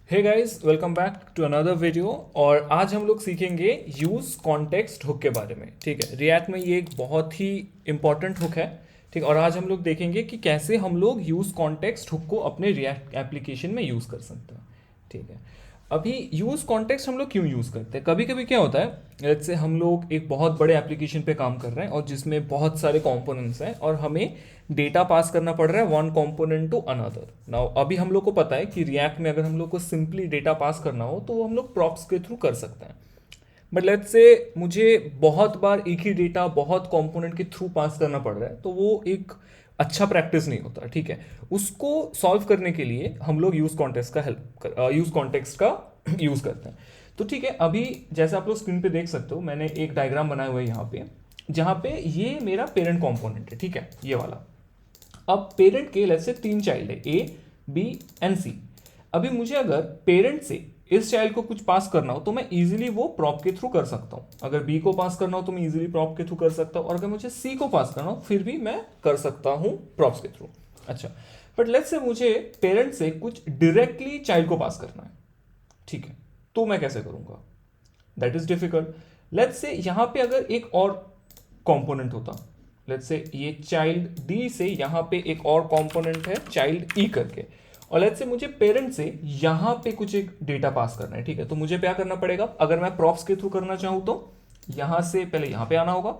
Hey guys, welcome back to another video. और आज हम लोग सीखेंगे यूज कॉन्टेक्स्ट हुक के बारे में। ठीक है, रिएक्ट में ये एक बहुत ही इंपॉर्टेंट हुक है। ठीक, और आज हम लोग देखेंगे कि कैसे हम लोग यूज कॉन्टेक्स्ट हुक को अपने रिएक्ट एप्लीकेशन में यूज कर सकते हैं। ठीक है, अभी यूज कॉन्टेक्स्ट हम लोग क्यों यूज करते हैं? कभी कभी क्या होता है, लेट्स से हम लोग एक बहुत बड़े एप्लीकेशन पे काम कर रहे हैं और जिसमें बहुत सारे कंपोनेंट्स हैं और हमें डेटा पास करना पड़ रहा है one component to another. Now अभी हम लोग को पता है कि रिएक्ट में अगर हम लोग को सिंपली डेटा पास करना हो तो वो हम लोग प्रॉप्स के थ्रू कर सकते हैं। बट लेट्स से मुझे बहुत बार एक ही डेटा बहुत कंपोनेंट के थ्रू पास करना पड़ रहा है, तो वो एक अच्छा प्रैक्टिस नहीं होता। ठीक है, उसको सॉल्व करने के लिए हम लोग यूज कॉन्टेक्स्ट का यूज करते हैं। तो ठीक है, अभी जैसे आप लोग स्क्रीन पे देख सकते हो, मैंने एक डायग्राम बनाया हुआ है यहाँ पे, जहाँ पे ये मेरा पेरेंट कंपोनेंट है। ठीक है, ये वाला। अब पेरेंट के लेट्स से 3 चाइल्ड है, ए बी एंड सी। अभी मुझे अगर पेरेंट से इस चाइल्ड को कुछ पास करना हो तो मैं इजीली वो प्रॉप के थ्रू कर सकता हूं। अगर बी को पास करना हो तो मैं इजीली प्रॉप के थ्रू कर सकता हूं, और अगर मुझे सी को पास करना हो फिर भी मैं कर सकता हूं प्रॉप्स के थ्रू। अच्छा, बट लेट्स से मुझे पेरेंट से कुछ डायरेक्टली चाइल्ड को पास करना है। ठीक है, तो मैं कैसे करूंगा? That is difficult. Let's say यहां पे अगर एक और कंपोनेंट होता, लेट्स से ये चाइल्ड डी से यहां पे एक और कंपोनेंट है चाइल्ड ई करके, और लेट्स से मुझे पेरेंट से यहां पे कुछ एक डेटा पास करना है। ठीक है, तो मुझे क्या करना पड़ेगा? अगर मैं प्रॉप्स के थ्रू करना चाहूं तो यहां से पहले यहां पे आना होगा,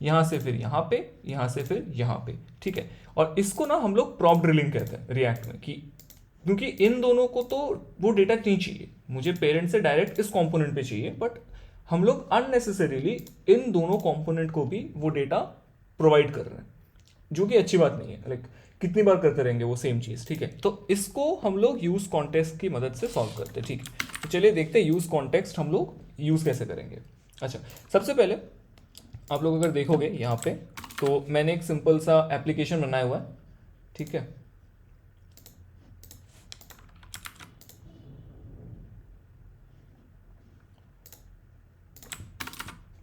यहां से फिर यहां पे, यहां से फिर यहां पे। ठीक है, और इसको ना हम लोग प्रॉप ड्रिलिंग कहते हैं रिएक्ट में, कि क्योंकि इन दोनों को तो वो डेटा नहीं चाहिए, मुझे पेरेंट से डायरेक्ट इस कंपोनेंट पे चाहिए, बट हम लोग अननेसेसरीली इन दोनों कंपोनेंट को भी वो डेटा प्रोवाइड कर रहे हैं, जो कि अच्छी बात नहीं है। लाइक कितनी बार करते रहेंगे वो सेम चीज। ठीक है, तो इसको हम लोग यूज कॉन्टेक्स्ट की मदद से सॉल्व करते हैं। ठीक है, तो चलिए देखते हैं यूज कॉन्टेक्स्ट हम लोग यूज कैसे करेंगे। अच्छा, सबसे पहले आप लोग अगर देखोगे यहाँ पे, तो मैंने एक सिंपल सा एप्लीकेशन बनाया हुआ है। ठीक है,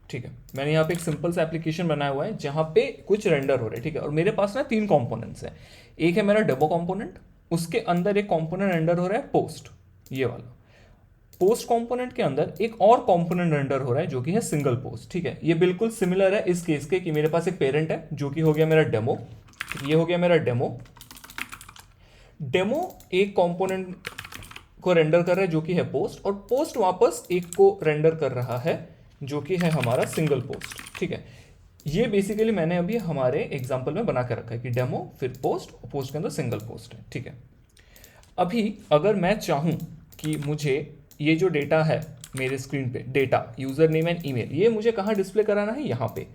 ठीक है, मैंने यहाँ पे एक सिंपल सा एप्लीकेशन बनाया हुआ है जहाँ पे कुछ रेंडर हो रहे हैं। ठीक है, और मेरे पास ना 3 कंपोनेंट्स हैं। एक है मेरा डेमो कंपोनेंट, उसके अंदर एक कंपोनेंट रेंडर हो रहा है पोस्ट, ये वाला। पोस्ट कंपोनेंट के अंदर एक और कंपोनेंट रेंडर हो रहा है जो कि है सिंगल पोस्ट। ठीक है, ये बिल्कुल सिमिलर है इस केस के कि मेरे पास एक पेरेंट है जो कि हो गया मेरा डेमो, ये हो गया मेरा डेमो। डेमो एक कंपोनेंट को रेंडर कर रहा है जो कि है पोस्ट, और पोस्ट वापस एक को रेंडर कर रहा है जो कि है हमारा सिंगल पोस्ट। ठीक है, ये बेसिकली मैंने अभी हमारे एग्जांपल में बना कर रखा है कि डेमो फिर पोस्ट, पोस्ट के अंदर सिंगल पोस्ट है। ठीक है, अभी अगर मैं चाहूं कि मुझे ये जो डेटा है मेरे स्क्रीन पे, data user name and email, ये मुझे कहाँ डिस्प्ले कराना है? यहाँ पे।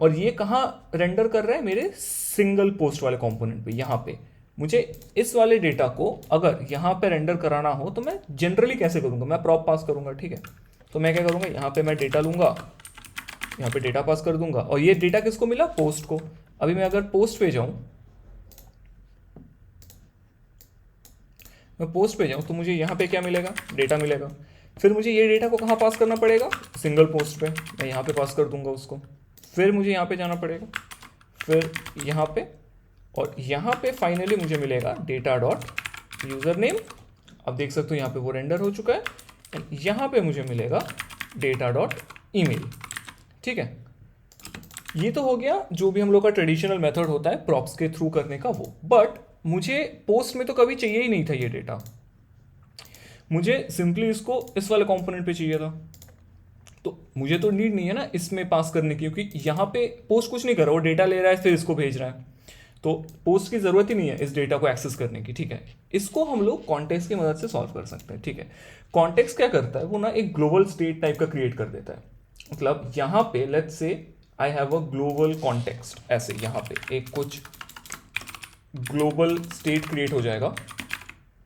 और ये कहाँ रेंडर कर रहा है? मेरे सिंगल पोस्ट वाले कंपोनेंट पे, यहाँ पे। मुझे इस वाले डेटा को अगर यहाँ पे रेंडर कराना हो तो मैं जनरली कैसे करूँगा? मैं प्रॉप पास करूँगा। ठीक है, तो मैं क्या करूँगा? यहाँ पे मैं डेटा लूँगा, यहाँ पे डेटा पास कर दूंगा, और ये डेटा किसको मिला? पोस्ट को। अभी मैं अगर पोस्ट पे जाऊँ, मैं पोस्ट पे जाऊँ तो मुझे यहाँ पे क्या मिलेगा? डेटा मिलेगा। फिर मुझे ये डेटा को कहाँ पास करना पड़ेगा? सिंगल पोस्ट पे। मैं यहाँ पे पास कर दूंगा उसको। फिर मुझे यहाँ पे जाना पड़ेगा, फिर यहाँ पे, और यहाँ पे फाइनली मुझे मिलेगा डेटा डॉट यूजर नेम। अब देख सकते हो यहाँ पे वो रेंडर हो चुका है, एंड यहाँ पे मुझे मिलेगा डेटा डॉट ईमेल। ठीक है, ये तो हो गया जो भी हम लोग का ट्रेडिशनल मेथड होता है प्रॉप्स के थ्रू करने का वो। बट मुझे पोस्ट में तो कभी चाहिए ही नहीं था ये डेटा, मुझे सिंपली इसको इस वाले कंपोनेंट पे चाहिए था। तो मुझे तो नीड नहीं है ना इसमें पास करने की, क्योंकि यहाँ पे पोस्ट कुछ नहीं कर रहा, वो डेटा ले रहा है फिर इसको भेज रहा है, तो पोस्ट की जरूरत ही नहीं है इस डेटा को एक्सेस करने की। ठीक है, इसको हम लोग कॉन्टेक्स्ट की मदद से सॉल्व कर सकते हैं। ठीक है, कॉन्टेक्स्ट क्या करता है? वो ना एक ग्लोबल स्टेट टाइप का क्रिएट कर देता है। मतलब यहाँ पे let's say I have a global context, ऐसे यहाँ पे एक कुछ ग्लोबल स्टेट क्रिएट हो जाएगा।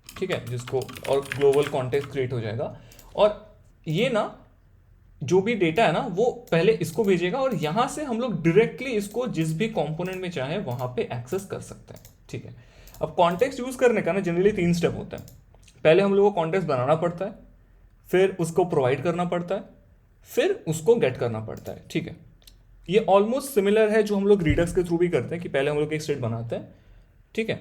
ठीक है, जिसको, और ग्लोबल कॉन्टेक्स्ट क्रिएट हो जाएगा, और ये ना जो भी डेटा है ना वो पहले इसको भेजेगा, और यहां से हम लोग डायरेक्टली इसको जिस भी कंपोनेंट में चाहे वहां पे एक्सेस कर सकते हैं। ठीक है, अब कॉन्टेक्स्ट यूज करने का ना जनरली 3 स्टेप होता है। पहले हम लोग को कॉन्टेक्स्ट बनाना पड़ता है, फिर उसको प्रोवाइड करना पड़ता है, फिर उसको गेट करना पड़ता है। ठीक है, ये ऑलमोस्ट सिमिलर है जो हम लोग रीडक्स के थ्रू भी करते हैं, कि पहले हम लोग एक स्टेट बनाते हैं, ठीक है,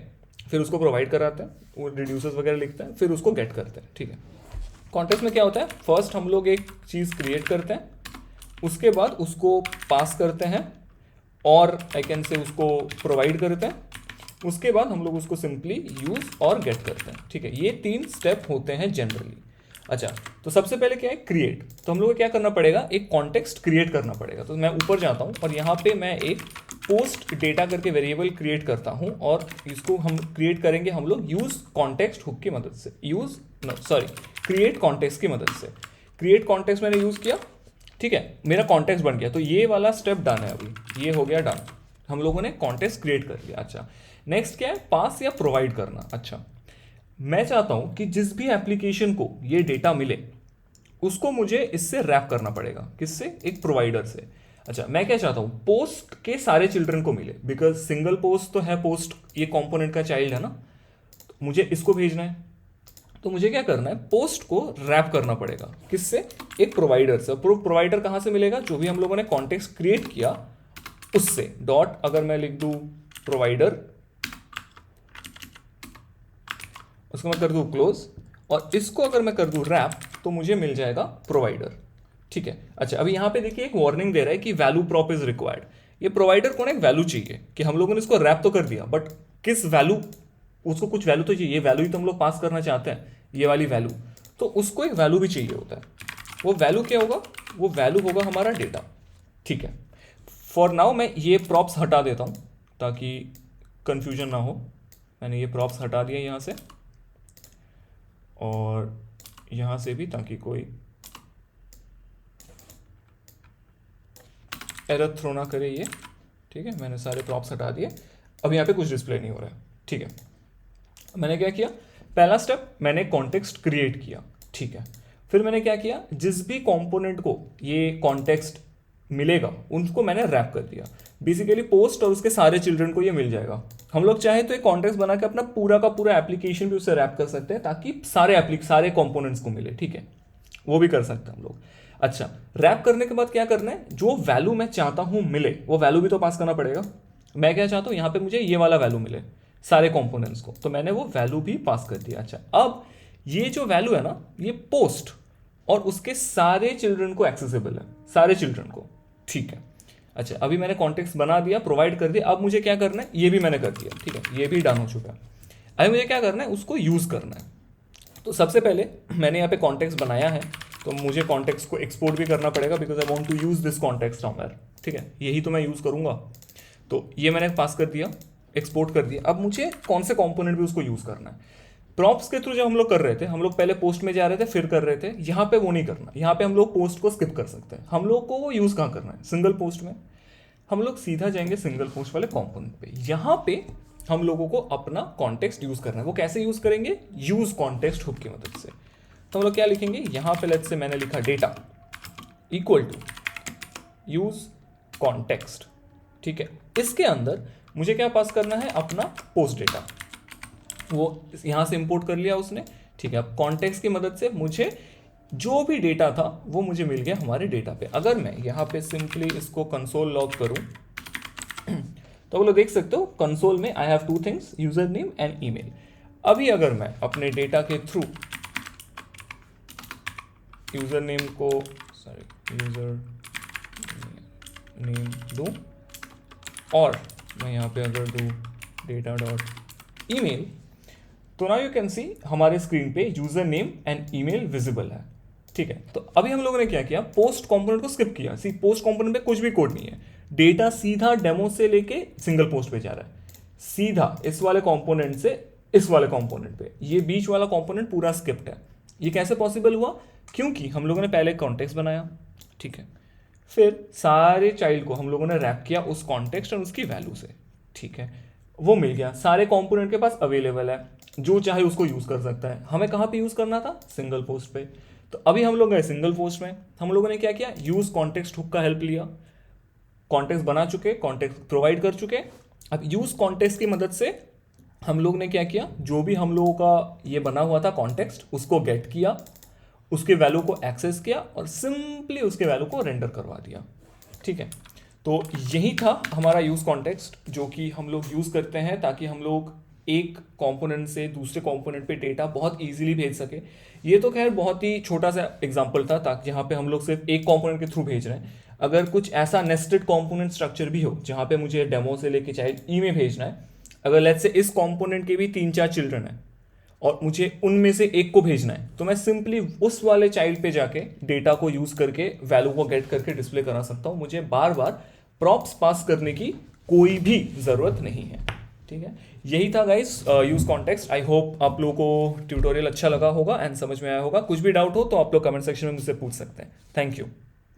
फिर उसको प्रोवाइड कराते हैं, वो रिड्यूसर्स वगैरह लिखते हैं, फिर उसको गेट करते हैं। ठीक है, कॉन्टेक्स्ट में क्या होता है, फर्स्ट हम लोग एक चीज़ क्रिएट करते हैं, उसके बाद उसको पास करते हैं और आई कैन से उसको प्रोवाइड करते हैं, उसके बाद हम लोग उसको सिंपली यूज़ और गेट करते हैं। ठीक है, ये 3 स्टेप होते हैं जनरली। अच्छा, तो सबसे पहले क्या है, क्रिएट। तो हम लोग को क्या करना पड़ेगा, एक कॉन्टेक्स्ट क्रिएट करना पड़ेगा। तो मैं ऊपर जाता हूँ और यहाँ पे मैं एक पोस्ट डेटा करके वेरिएबल क्रिएट करता हूँ और इसको हम क्रिएट करेंगे हम लोग यूज़ कॉन्टेक्स्ट हुक की मदद से, क्रिएट कॉन्टेक्स्ट की मदद से। क्रिएट कॉन्टेक्स्ट मैंने यूज़ किया, ठीक है, मेरा कॉन्टेक्स्ट बन गया। तो ये वाला स्टेप डन है, अभी ये हो गया डन, हम लोगों ने कॉन्टेक्स्ट क्रिएट कर लिया। अच्छा, नेक्स्ट क्या है, पास या प्रोवाइड करना। अच्छा, मैं चाहता हूं कि जिस भी एप्लीकेशन को ये डेटा मिले उसको मुझे इससे रैप करना पड़ेगा, किससे, एक प्रोवाइडर से। अच्छा, मैं क्या चाहता हूं, पोस्ट के सारे चिल्ड्रन को मिले, बिकॉज सिंगल पोस्ट तो है, पोस्ट ये कंपोनेंट का चाइल्ड है ना, तो मुझे इसको भेजना है। तो मुझे क्या करना है, पोस्ट को रैप करना पड़ेगा, किससे, एक प्रोवाइडर से। प्रोवाइडर कहां से मिलेगा, जो भी हम लोगों ने कॉन्टेक्स्ट क्रिएट किया उससे। डॉट अगर मैं लिख दूं प्रोवाइडर, उसको मैं कर दूं क्लोज, और इसको अगर मैं कर दूं रैप, तो मुझे मिल जाएगा प्रोवाइडर। ठीक है। अच्छा, अभी यहाँ पे देखिए एक वार्निंग दे रहा है कि वैल्यू प्रॉप इज रिक्वायर्ड। ये प्रोवाइडर को ना एक वैल्यू चाहिए, कि हम लोगों ने इसको रैप तो कर दिया, बट किस वैल्यू, उसको कुछ वैल्यू तो चाहिए। ये वैल्यू ही तो हम लोग पास करना चाहते हैं, ये वाली वैल्यू, तो उसको एक वैल्यू भी चाहिए होता है। वो वैल्यू क्या होगा, वो वैल्यू होगा हमारा डेटा। ठीक है, फॉर नाउ मैं ये प्रॉप्स हटा देता हूँ ताकि कंफ्यूजन ना हो। मैंने ये प्रॉप्स हटा दिया यहाँ से और यहाँ से भी, ताकि कोई एरर थ्रो ना करे ये। ठीक है, मैंने सारे प्रॉप्स हटा दिए, अब यहाँ पे कुछ डिस्प्ले नहीं हो रहा है। ठीक है, मैंने क्या किया, पहला स्टेप मैंने कॉन्टेक्स्ट क्रिएट किया। ठीक है, फिर मैंने क्या किया, जिस भी कंपोनेंट को ये कॉन्टेक्स्ट मिलेगा उनको मैंने रैप कर दिया। बेसिकली पोस्ट और उसके सारे चिल्ड्रन को ये मिल जाएगा। हम लोग चाहे तो एक कॉन्टेक्स्ट बना के अपना पूरा का पूरा एप्लीकेशन भी उससे रैप कर सकते हैं, ताकि सारे कंपोनेंट्स को मिले। ठीक है, वो भी कर सकते हैं हम लोग। अच्छा, रैप करने के बाद क्या करना है, जो वैल्यू मैं चाहता हूं मिले वो वैल्यू भी तो पास करना पड़ेगा। मैं क्या चाहता हूं, यहां पे मुझे ये वाला वैल्यू मिले सारे कंपोनेंट्स को, तो मैंने वो वैल्यू भी पास कर दिया। अच्छा, अब ये जो वैल्यू है ना, ये पोस्ट और उसके सारे चिल्ड्रन को एक्सेसिबल है, सारे चिल्ड्रन को। ठीक है, अच्छा, अभी मैंने कॉन्टेक्स्ट बना दिया, प्रोवाइड कर दिया। अब मुझे क्या करना है, ये भी मैंने कर दिया। ठीक है, ये भी डन हो चुका है। अभी मुझे क्या करना है, उसको यूज करना है। तो सबसे पहले मैंने यहाँ पे कॉन्टेक्स्ट बनाया है, तो मुझे कॉन्टेक्स्ट को एक्सपोर्ट भी करना पड़ेगा, because I want to use this context somewhere. ठीक है, यही तो मैं यूज करूंगा। तो ये मैंने पास कर दिया, एक्सपोर्ट कर दिया। अब मुझे कौन से कॉम्पोनेंट भी उसको यूज करना है। प्रॉप्स के थ्रू जो हम लोग कर रहे थे, हम लोग पहले पोस्ट में जा रहे थे फिर कर रहे थे, यहाँ पे वो नहीं करना। यहाँ पे हम लोग पोस्ट को स्किप कर सकते हैं। हम लोग को वो यूज कहाँ करना है, सिंगल पोस्ट में। हम लोग सीधा जाएंगे सिंगल पोस्ट वाले कॉम्पोनेंट पे। यहाँ पे हम लोगों को अपना कॉन्टेक्स्ट यूज करना है। वो कैसे यूज करेंगे, यूज कॉन्टेक्स्ट हुक की मदद से। तो हम लोग क्या लिखेंगे, यहाँ पे लेट्स से मैंने लिखा data equal to use context. ठीक है, इसके अंदर मुझे क्या पास करना है, अपना पोस्ट डेटा। वो यहां से इंपोर्ट कर लिया उसने। ठीक है, अब कॉन्टेक्स्ट की मदद से मुझे जो भी डेटा था वो मुझे मिल गया हमारे डेटा पे। अगर मैं यहाँ पे सिंपली इसको कंसोल लॉग करूं तो वो लोग देख सकते हो, कंसोल में I have 2 things, user name and email. अभी अगर मैं अपने डेटा के थ्रू यूजर नेम को यूजर नेम दूं और मैं यहाँ पे अगर दूं डेटा डॉट ईमेल, तो नाउ यू कैन सी हमारे स्क्रीन पे user name and email visible है। ठीक है, तो अभी हम लोगों ने क्या किया, पोस्ट कंपोनेंट को स्किप किया। सी, पोस्ट कंपोनेंट पे कुछ भी कोड नहीं है, डेटा सीधा डेमो से लेके सिंगल पोस्ट पे जा रहा है, सीधा इस वाले कंपोनेंट से इस वाले कंपोनेंट पे। ये बीच वाला कंपोनेंट पूरा स्किप्ड है। ये कैसे पॉसिबल हुआ, क्योंकि हम लोगों ने पहले कॉन्टेक्स्ट बनाया। ठीक है, फिर सारे चाइल्ड को हम लोगों ने रैप किया उस कॉन्टेक्स्ट और उसकी वैल्यू से। ठीक है, वो मिल गया, सारे कंपोनेंट के पास अवेलेबल है, जो चाहे उसको यूज कर सकता है। हमें कहाँ पे यूज करना था, सिंगल पोस्ट पे। तो अभी हम लोग गए सिंगल पोस्ट में। हम लोगों ने क्या किया, यूज कॉन्टेक्स्ट हुक का हेल्प लिया, कॉन्टेक्स्ट बना चुके, कॉन्टेक्स्ट प्रोवाइड कर चुके। अब यूज कॉन्टेक्स्ट की मदद से हम लोग ने क्या किया, जो भी हम लोगों का ये बना हुआ था कॉन्टेक्स्ट, उसको गेट किया, उसके वैल्यू को एक्सेस किया और सिंपली उसके वैल्यू को रेंडर करवा दिया। ठीक है, तो यही था हमारा यूज कॉन्टेक्स्ट, जो कि हम लोग यूज करते हैं ताकि हम लोग एक कंपोनेंट से दूसरे कंपोनेंट पे डेटा बहुत इजीली भेज सके। ये तो खैर बहुत ही छोटा सा एग्जांपल था, ताकि जहाँ पे हम लोग सिर्फ एक कंपोनेंट के थ्रू भेज रहे हैं। अगर कुछ ऐसा नेस्टेड कंपोनेंट स्ट्रक्चर भी हो जहाँ पे मुझे डेमो से लेके चाइल्ड ई में भेजना है, अगर लेट्स से इस कंपोनेंट के भी 3-4 चिल्ड्रन हैं और मुझे उनमें से एक को भेजना है, तो मैं सिंपली उस वाले चाइल्ड पे जाके डेटा को यूज करके वैल्यू को गेट करके डिस्प्ले करा सकता हूँ। मुझे बार बार प्रॉप्स पास करने की कोई भी ज़रूरत नहीं है। ठीक है, यही था guys use context. I hope आप लोगों को ट्यूटोरियल अच्छा लगा होगा एंड समझ में आया होगा। कुछ भी डाउट हो तो आप लोग कमेंट सेक्शन में मुझसे पूछ सकते हैं। Thank you.